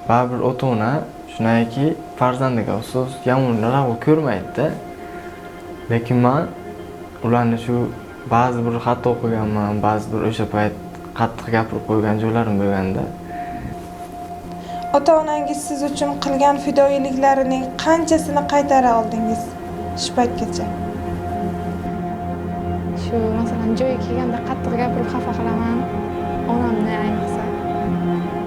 baribir ota-ona shunaki farzandiga afsus yomonroq ko'rmaydi-da. Lekin men ularni shu ba'zi bir xato qilganman, ba'zi bir o'sha payt qattiq gapirib qo'ygan joylarim bo'lganda. Ota-onangiz siz uchun qilgan fidoyiliklarining qanchasini qaytara oldingiz shu paytgacha? Shu masalan joyga kelganda qattiq gapirib xafa qilaman, onamni ayniqsa.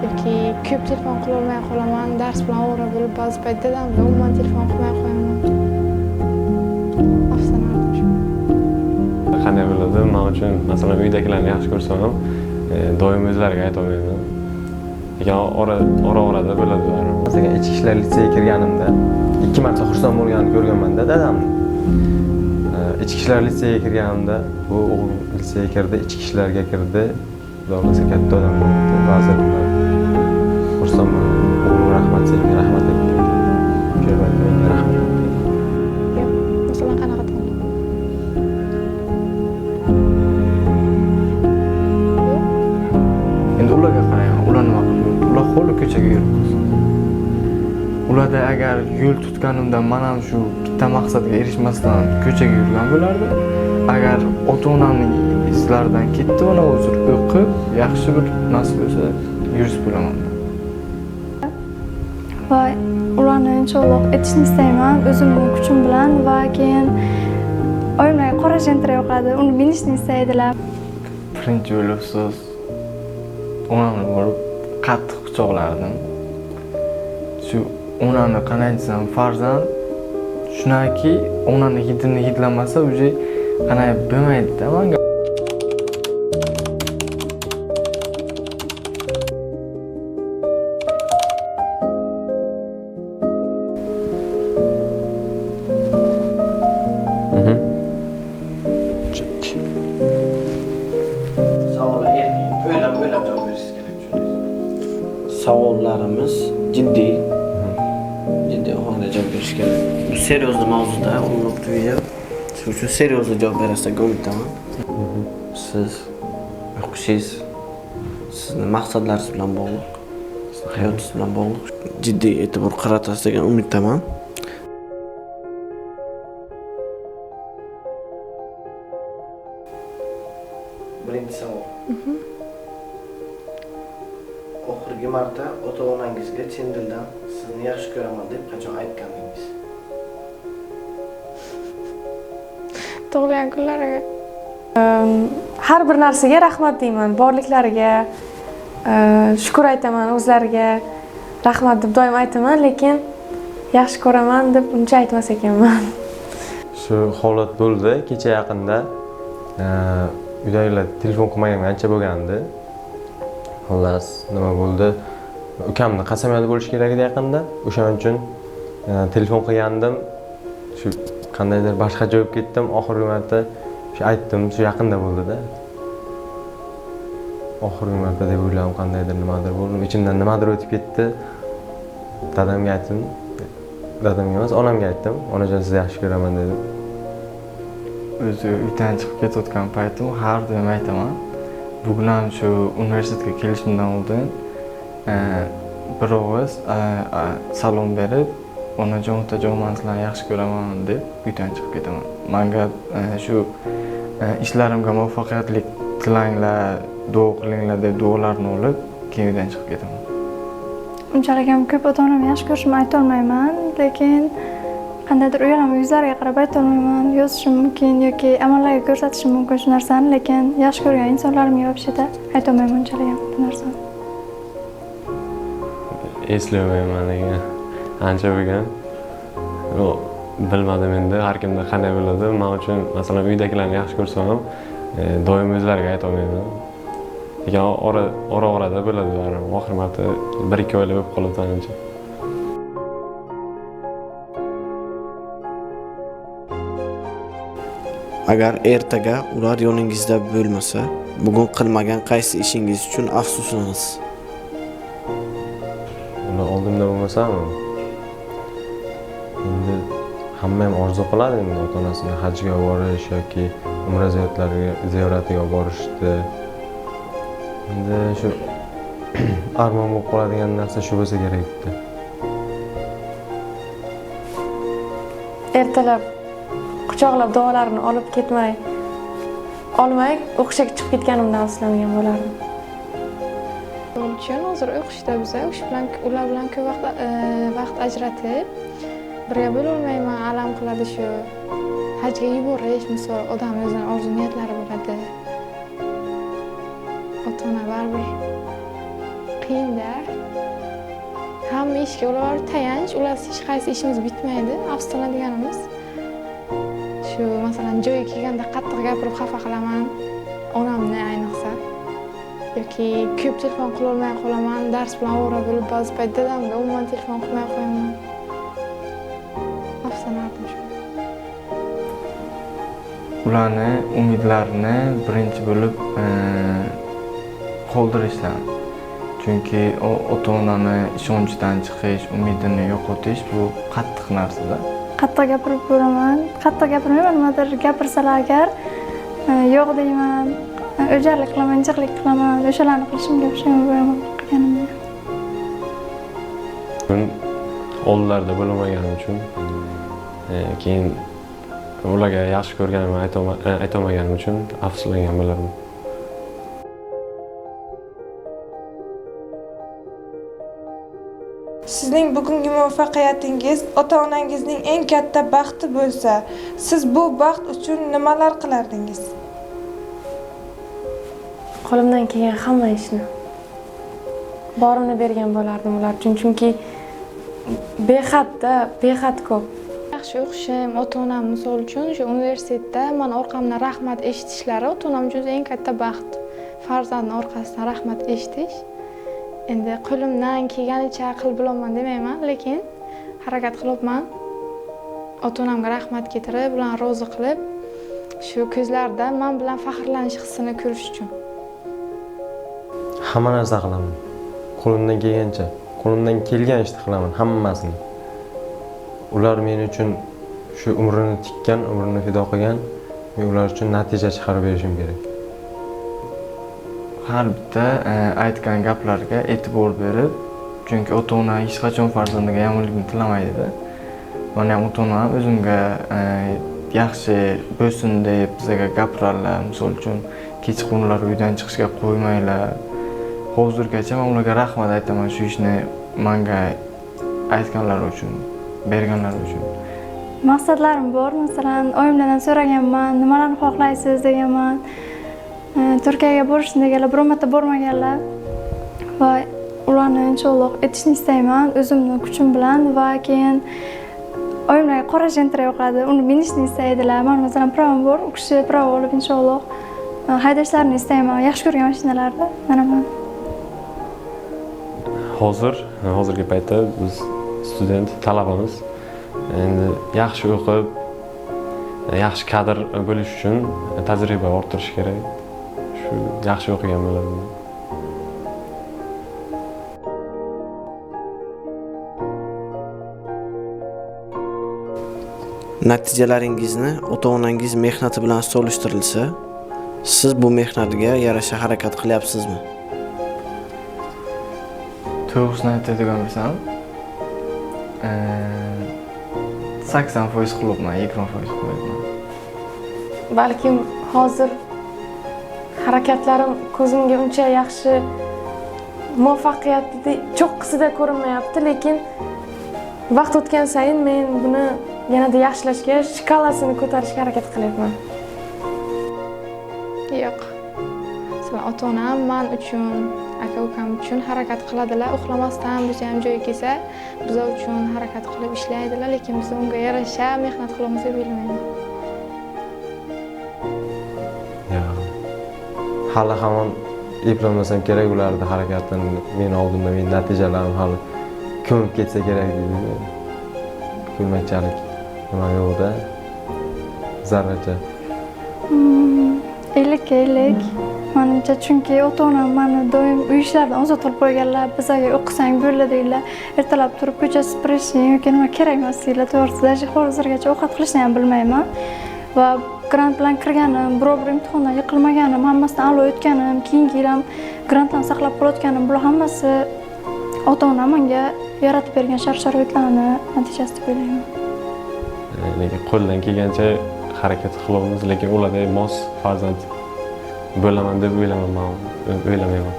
Yoki ko'p telefon qila olmay qolaman, dars bilan ovora bo'lib ba'zi payt dadamga umuman telefon qilmay qo'yaman. Afsuslanardim shu. Qanday bo'ladi? Men uchun masalan uydagilarni yaxshi ko'rsam ham doim o'zlariga ayta olmayman. Lekin ora-orada bo'ladi. Masalan, ichki ishlar litseyiga kirganimda 2 marta xursand bo'lganini ko'rganman-da dadamni. Ichki ishlar litseyiga kirganimda bu o'g'il litseyga kirdi, ichki ishlarga kirdi. Xudo katta odam bo'ldi, vazir bo'ldi. Xursand bo'ldim. O'g'lim rahmat senga, rahmat aytdi. Menga rahmat aytdi. Yo'q, masalan qanaqa qildim? Endi ularga qarang, ular nima qildi? Ular xo'li ko'chaga yurib qolsin. Ularda agar yo'l tutganimda men ham shu bitta maqsadga erishmasdan ko'chaga yurgan bo'lardi. Agar ota-onamning izlaridan ketdi, ona o'zir o'qib, yaxshi bir nasib bo'lsa, yurist bo'laman. Va ularni inshaalloh etishni istayman o'zimning kuchim bilan va keyin oyimlarga qora jantira yoqadi, uni minishni istaydilar. Birinchi bo'lib so'z onamni borib qattiq quchoqlardim. Shu onamni qanday desam, farzand shunaki onamni hidini hidlamasa, uje qanday bo'lmaydi-da menga. Savollarimiz jiddiy ohangda javob berish kerak. Bu seriozli mavzuda urinib video. Shuning uchun seriozli javob berasiz, umidaman. Siz o'qishingiz sizning maqsadlaringiz bilan bog'liq, sizning hayotingiz bilan bog'liq. Jiddiy e'tibor qaratasiz degan umiddaman. Birinchi savol. Oxirgi marta ota-onangizga chin dildan sizni yaxshi ko'raman deb qachon aytgandingiz? Tug'ilgan kunlariga. Har bir narsaga rahmat deyman, borliklariga shukr aytaman, o'zlariga rahmat deb doim aytaman, lekin yaxshi ko'raman deb uncha aytmas ekanman. Shu holat bo'ldi kecha yaqinda. Uydagilar telefon qilmagan ancha bo'lgandi. Xullas, nima bo'ldi? Ukamni qasamyodi bo'lish kerak edi yaqinda. O'shaning uchun telefon qilgandim. Shu qandaydir boshqa javob ketdim. Oxirgi marta shu aytdim, shu yaqinda bo'ldi-da. Oxirgi marta deb o'yladim, qandaydir nimadir bo'ldi. Ichimdan nimadir o'tib ketdi. Dadamga aytdim. Dadamga emas, onamga aytdim. Onajon, sizni yaxshi ko'raman dedim. O'zi uydan chiqib ketayotgan paytim har doim aytaman. Bugun ham shu universitetga kelishimdan oldin bir og'iz salom berib, onajon, otajon, men sizlarni yaxshi ko'raman deb uydan chiqib ketaman. Menga shu ishlarimga muvaffaqiyatlik tilanglar, duo qilinglar deb duolarni olib, keyin uydan chiqib ketaman. Unchalik ham ko'p ota-onamni yaxshi ko'rishimni ayta olmayman, lekin qandaydir uyalama yuzlariga qarab ayta olmayman, yozishim mumkin yoki amallarga ko'rsatishim mumkin shu narsani, lekin yaxshi ko'rgan insonlarimga вообще-da ayta olmayman unchalik ham bu narsani. Eslayolmayman degan. Ancha bo'lgan. Bilmadim endi har kimda qanday bo'ladi. Men uchun masalan uydagilarni yaxshi ko'rsam ham doim o'zlariga ayta olmayman. Lekin ora-orada bo'ladi baribir. Oxir marta 1-2 oylar bo'lib qoladi ancha. Agar ertaga ular yoningizda bo'lmasa, bugun qilmagan qaysi ishingiz uchun afsuslanasiz? Ular oldimda bo'lmasami? Endi hamma ham orzu qiladi endi ota-onasiga hajga borish yoki umra ziyoratiga borishdi. Endi shu armon bo'lib qoladigan narsa shu bo'lsa kerak bitta. Ertalab quchoqlab duolarini olib olmay o'qishga chiqib ketganimdan afsuslangan bo'lardim. Yo'l uchun hozir o'qishda biza ular bilan ko'p vaqt ajratib birga bo'lolmayman, alam qiladi shu. Hajga yuborish, misol odam o'zining orzu niyatlari bo'ladi. Ota-ona baribir qiyin-da. Hamma ishga ular tayanch, ularsiz hech qaysi ishimiz bitmaydi. Afsuslanadiganimiz shu, masalan, joyga kelganda qattiq gapirib xafa qilaman, onamni ayniqsa. Yoki ko'p telefon qilolmay qolaman, dars bilan ovora bo'lib, ba'zi payt dadamga umuman telefon qilmay qo'yaman. Afsuslanardim shu. Ularni umidlarini birinchi bo'lib qoldirishdan. Chunki ota-onani ishonchidan chiqish, umidini yo'qotish bu qattiq narsa-da. Qattiq gapirib bo'laman, qattiq gapirmayman, nimadir gapirsalar agar yo'q deyman, o'jarlik qilaman, jiqlik qilaman, o'shalarni qilishimga pushaymon bo'laman qilganimga. Men oldlarda bo'lmaganim uchun keyin ularga yaxshi ko'rganimni aytolmaganim uchun afsuslangan bo'lardim. Sizning bugungi muvaffaqiyatingiz ota-onangizning eng katta baxti bo'lsa, siz bu baxt uchun nimalar qilardingiz? Qo'limdan kelgan hamma ishni borimni bergan bo'lardim ular uchun, chunki behad ko'p. Yaxshi o'qishim, ota-onam misol uchun shu universitetda men orqamdan rahmat eshitishlari ota-onam uchun eng katta baxt. Farzandning orqasidan rahmat eshitish. Endi qo'limdan kelganicha qilib bilaman demayman, lekin harakat qilyapman. Ota-onamga rahmat keltirib, ularni rozi qilib, shu ko'zlarida men bilan faxrlanish hissini ko'rish uchun. Hamma narsa qilaman. Qo'limdan kelgancha, qo'limdan kelgan ishni qilaman, hammasini. Ular men uchun shu umrini tikkan, umrini fido qilgan, men ular uchun natija chiqarib berishim kerak. Har bitta aytgan gaplarga e'tibor berib, chunki ota-ona hech qachon farzandiga yomonlikni tilamaydi-da. Mana ham ota-onam o'zimga yaxshi bo'lsin deb bizga gapirarlar. Misol uchun kechqurunlar uydan chiqishga qo'ymaylar. Hozirgacha men ularga rahmat aytaman shu ishni menga aytganlari uchun, berganlari uchun. Maqsadlarim bor, masalan, oyimlardan so'raganman, nimalarni xohlaysiz deganman. Turkiyaga borishni deganlar, bir marta bormaganlar va ularni inshaalloh etishni istayman o'zimni kuchim bilan va keyin oyimlarga qora jentira yoqadi, uni minishni istaydilar. Men masalan pravom bor, u kishi pravo olib inshaalloh haydashlarini istayman, yaxshi ko'rgan mashinalarda. Mana men Hozirgi paytda biz student, talabamiz. Endi yaxshi o'qib, yaxshi kadr bo'lish uchun tajriba orttirish kerak. Shu yaxshi o'qigan bo'lardim. Natijalaringizni ota-onangiz mehnati bilan solishtirilsa, siz bu mehnatiga yarasha harakat qilyapsizmi? To'g'risini aytadigan bo'lsam, 80% qilyapman, 20% qilyapman. Balkim hozir harakatlarim ko'zimga uncha yaxshi muvaffaqiyatli cho'qqisida ko'rinmayapti, lekin vaqt o'tgan sayin men buni yanada yaxshilashga, shkalasini ko'tarishga harakat qilyapman. Yo'q. Masalan, ota-onam men uchun, aka-ukam uchun harakat qiladilar. Uxlamasdan biz ham joyga kelsa, biz uchun harakat qilib ishlaydilar, lekin biz unga yarasha mehnat qilamiz deb bilmayman. Hali hamon eplamasam kerak ularni harakatini, men oldimda men natijalarim hali ko'mib ketsa kerak deydi. Ko'machalik nima yo'qda? Zarracha. 50-50. Menimcha chunki ota-onam meni doim uy ishlaridan ozod qilib qo'yganlar. Bizga o'qisang bo'ldi deydilar. Ertalab turib ko'cha supurishing yoki nima kerak emas deydilar. To'g'risi, hozirgacha ovqat qilishni ham bilmayman va grant bilan kirganim, biror bir imtihondan yiqilmaganim, hammasidan a'lo o'tganim, keyingi yil ham grantdan saqlab qolayotganim, bular hammasi ota-onam menga yaratib bergan shart-sharoitlarni natijasi deb o'ylayman. Lekin qo'ldan kelgancha harakat qilamiz, lekin ularga mos farzand bo'laman deb o'ylamayman.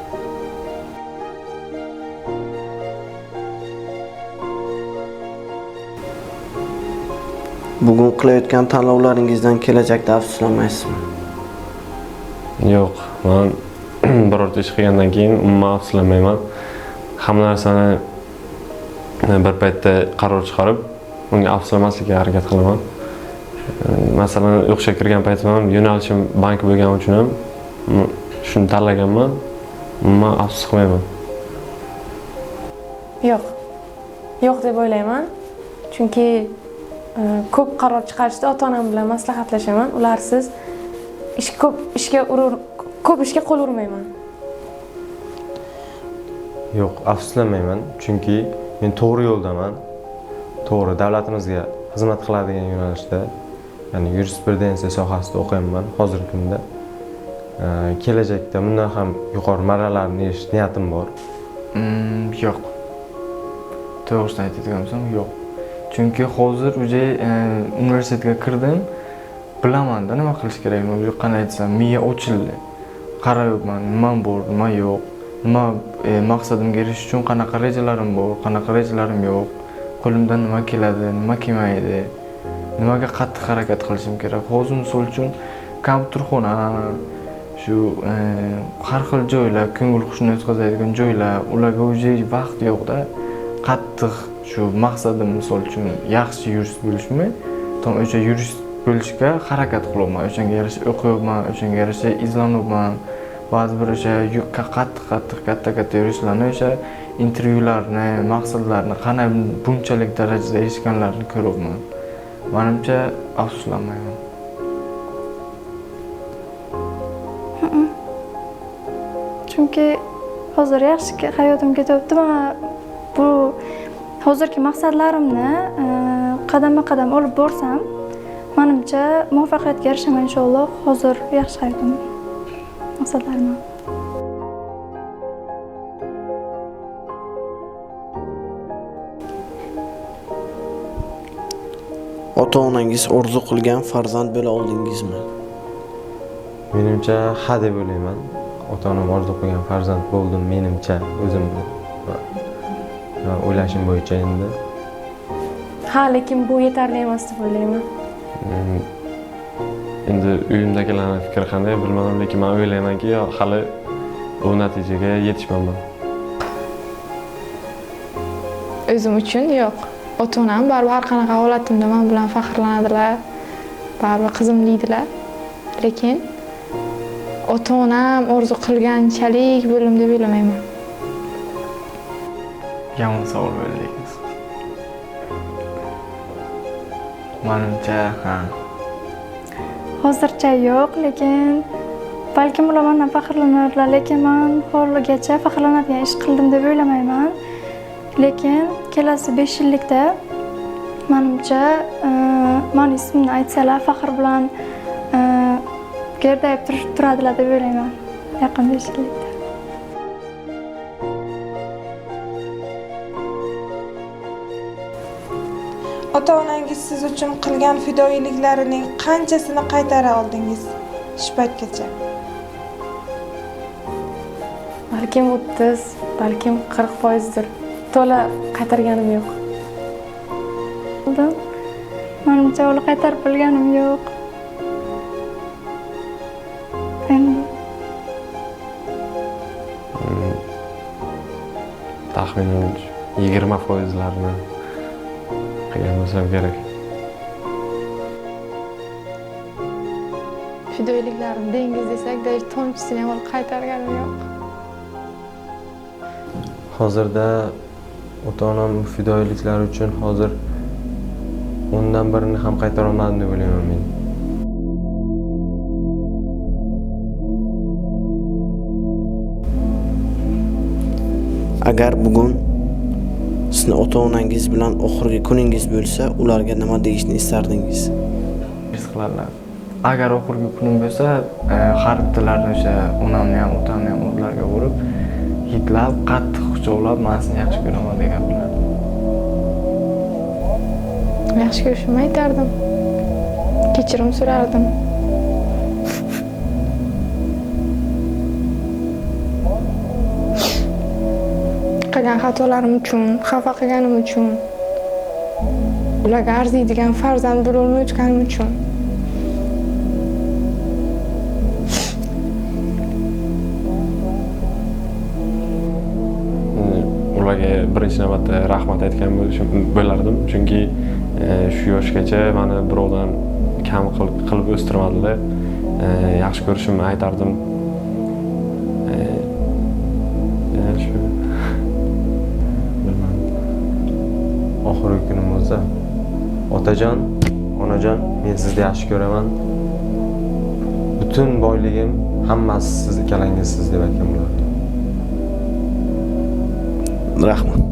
Bugun qilayotgan tanlovlaringizdan kelajakda afsuslamaysizmi? Yo'q, men birorta ish qilgandan keyin umuman afsuslanmayman. Hamma narsani bir paytda qaror chiqarib, unga afsuslanmaslikka harakat qilaman. Masalan, o'qishga kirgan paytimda ham yo'nalishim bank bo'lgani uchun ham shuni tanlaganman. Umuman afsus qilmayman. Yo'q deb o'ylayman. Chunki ko'p qaror chiqarishda ota-onam bilan maslahatlashaman. Ularsiz ko'p ishga qo'l urmayman. Yo'q, afsuslanmayman, chunki men to'g'ri yo'ldaman. To'g'ri davlatimizga xizmat qiladigan yo'nalishda, ya'ni yurisprudensiya sohasida o'qiyapman hozirgi kunda. Kelajakda bundan ham yuqori marralarni erishish niyatim bor. Yo'q. To'g'risini aytadigan bo'lsam, yo'q. Chunki hozir uje universitetga kirdim, bilaman-da nima qilish kerakligini. Uje qanday desam, miya ochildi. Qarayapman, nima bor, nima yo'q, nima maqsadimga erishish uchun qanaqa rejalarim bor, qanaqa rejalarim yo'q, qo'limdan nima keladi, nima kelmaydi, nimaga qattiq harakat qilishim kerak. Hozir misol uchun kompyuterxona, shu har xil joylar, ko'ngil xushini o'tkazadigan joylar, ularga uje vaqt yo'q-da. Qattiq shu maqsadim misol uchun yaxshi yurist bo'lishmi, tom o'sha yurist bo'lishga harakat qilyapman. O'shanga yarasha o'qiyapman, o'shanga yarasha izlanyapman. Ba'zi bir o'sha qattiq katta yuristlarni o'sha intervyularni, maqsadlarni qanday bunchalik darajada eshitganlarini ko'ryapman. Menimcha afsuslanmayman. Chunki hozir yaxshi hayotim ketyapti. Men bu hozirgi maqsadlarimni qadama-qadam olib borsam, menimcha muvaffaqiyatga erishaman inshaalloh. Hozir yaxshi hayotim, maqsadlarim. Ota-onangiz orzu qilgan farzand bo'la oldingizmi? Menimcha ha deb o'ylayman. Ota-onam orzu qilgan farzand bo'ldim menimcha, o'zimni. O'ylashim bo'yicha endi. Ha, lekin bu yetarli emas deb o'ylayman. Endi uyimdagilarning fikri qanday bilmadim, lekin men o'ylaymanki, hali bu natijaga yetishmadim. O'zim uchun yo'q. Ota-onam baribir har qanaqa holatimda men bilan faxrlanadilar. Baribir qizim deydilar. Lekin ota-onam orzu qilganchalik bo'lim deb o'ylamayman. Yomon savol berdingiz. Menimcha ha. Hozircha yo'q, lekin balkim ular mendan faxrlanarlar, lekin men hozirgacha faxrlanadigan ish qildim deb o'ylamayman. Lekin kelasi 5 yillikda menimcha men ismimni aytsalar faxr bilan gerdayib turadilar deb o'ylayman. Yaqin 5 yillikda. Ota-onangiz siz uchun qilgan fidoyiliklarining qanchasini qaytara oldingiz shu paytgacha? Balkim 30, balkim 40%dir. To'la qaytarganim yo'q. Menimcha ular qaytarib bilganim yo'q. Endi Taxminan 20%larini qilgan bo'lsam kerak. Fidoyiliklarni dengiz desak-da, tomchisini ham qaytarganim yo'q. Hozirda ota-onam fidoyiliklari uchun hozir 10dan birini ham qaytara olmadim deb o'ylayman men. Agar bugun sizni ota-onangiz bilan oxirgi kuningiz bo'lsa, ularga nima deyishni istardingiz? His qiladilar. agar oxirgi kunim bo'lsa, har bittalarini o'sha onamni ham, otamni ham o'zlariga urib, hitlab, qattiq quchoqlab, "Men seni yaxshi ko'raman" degan bo'lardim. Yaxshi ko'rishimni aytardim. Kechirim so'rardim. Qilgan xatolarim uchun, xafa qilganim uchun, ularga arziydigan farzand bo'lolmayotganim uchun. Ularga birinchi navbatda rahmat aytgan bo'lardim, chunki shu yoshgacha meni birovdan kam qilib o'stirmadilar. Yaxshi ko'rishimni aytardim. Shu Oxirgi kunim bo'lsa, otajon, onajon, men sizni yaxshi ko'raman. Butun boyligim hammasi siz ikkalangizsiz deb aytgan bo'lardim. Rahmat.